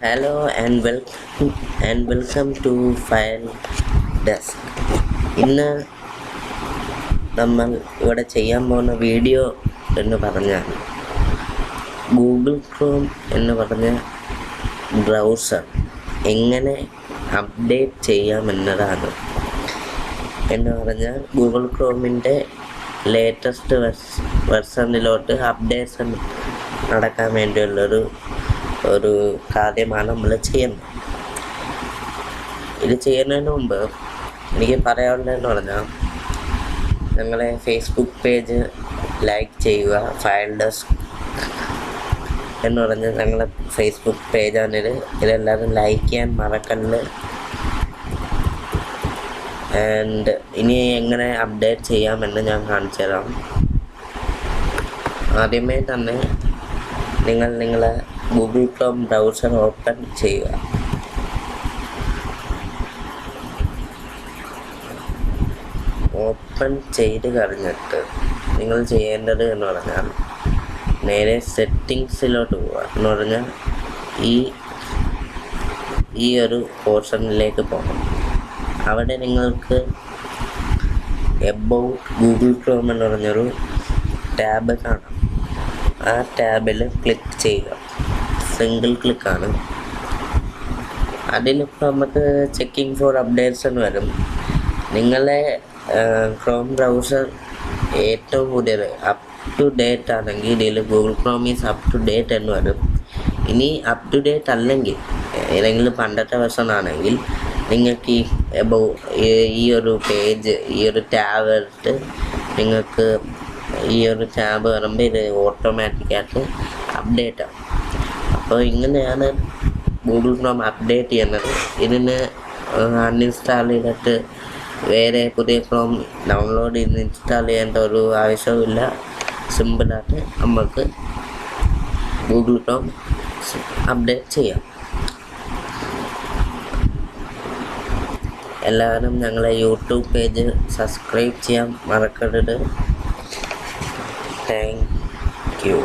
Hello and welcome to File Desk. ഇന്ന് നമ്മൾ ഇവിടെ ചെയ്യാൻ പോകുന്ന വീഡിയോ എന്ന് പറഞ്ഞാൽ ഗൂഗിൾ ക്രോം എന്ന് പറഞ്ഞ ബ്രൗസർ എങ്ങനെ അപ്ഡേറ്റ് ചെയ്യാമെന്നതാണ്. എന്ന് പറഞ്ഞാൽ ഗൂഗിൾ ക്രോമിൻ്റെ ലേറ്റസ്റ്റ് വെർഷനിലോട്ട് അപ്ഡേഷൻ നടക്കാൻ വേണ്ടിയുള്ളൊരു കാര്യമാണ് നമ്മൾ ചെയ്യുന്നത്. ഇത് ചെയ്യുന്നതിന് മുമ്പ് എനിക്ക് പറയാനുള്ളതെന്ന് പറഞ്ഞാൽ ഞങ്ങളെ ഫേസ്ബുക്ക് പേജ് ലൈക്ക് ചെയ്യുക. ഫയൽ ഡെസ്ക് എന്ന് പറഞ്ഞാൽ ഞങ്ങളെ ഫേസ്ബുക്ക് പേജാണിത്. ഇതെല്ലാവരും ലൈക്ക് ചെയ്യാൻ മറക്കല്ല്. ആൻഡ് ഇനി എങ്ങനെ അപ്ഡേറ്റ് ചെയ്യാമെന്ന് ഞാൻ കാണിച്ചു തരാം. ആദ്യമേ തന്നെ നിങ്ങളെ ഗൂഗിൾ ക്രോം ബ്രൗസർ ഓപ്പൺ ചെയ്യുക. ഓപ്പൺ ചെയ്ത് കഴിഞ്ഞിട്ട് നിങ്ങൾ ചെയ്യേണ്ടത് എന്ന് പറഞ്ഞാൽ നേരെ സെറ്റിങ്സിലോട്ട് പോവുക. എന്ന് പറഞ്ഞാൽ ഈ ഒരു പോർഷനിലേക്ക് പോകണം. അവിടെ നിങ്ങൾക്ക് എബൌട്ട് ഗൂഗിൾ ക്രോം എന്ന് പറഞ്ഞൊരു ടാബ് കാണാം. ആ ടാബിൽ ക്ലിക്ക് ചെയ്യുക. സിംഗിൾ ക്ലിക്കാണ്. അതിലിപ്പോൾ നമുക്ക് ചെക്കിംഗ് ഫോർ അപ്ഡേറ്റ്സ് എന്ന് വരും. നിങ്ങളെ ക്രോം ബ്രൗസർ ഏറ്റവും പുതിയത് അപ് ടു ഡേറ്റ് ആണെങ്കിൽ ഇതിൽ Google Chrome is up to date എന്ന് വരും. ഇനി അപ് ടു ഡേറ്റ് അല്ലെങ്കിൽ ഏതെങ്കിലും പണ്ടത്തെ വെർഷൻ ആണെങ്കിൽ നിങ്ങൾക്ക് ഈ ഒരു പേജ്, ഈ ഒരു ടാബ് എടുത്ത് നിങ്ങൾക്ക് ഈ ഒരു ടാബ് വരുമ്പോൾ ഇത് ഓട്ടോമാറ്റിക്കായിട്ട് അപ്ഡേറ്റ് ആവും. അപ്പോൾ ഇങ്ങനെയാണ് ഗൂഗിൾ ക്രോം അപ്ഡേറ്റ് ചെയ്യുന്നത്. ഇതിന് അൺഇൻസ്റ്റാൾ ചെയ്തിട്ട് വേറെ പുതിയ ക്രോം ഡൗൺലോഡ് ചെയ്ത് ഇൻസ്റ്റാൾ ചെയ്യേണ്ട ഒരു ആവശ്യവുമില്ല. സിമ്പിളായിട്ട് നമുക്ക് ഗൂഗിൾ ക്രോം അപ്ഡേറ്റ് ചെയ്യാം. എല്ലാവരും ഞങ്ങളെ യൂട്യൂബ് പേജ് സബ്സ്ക്രൈബ് ചെയ്യാൻ മറക്കരുത്. Thank you.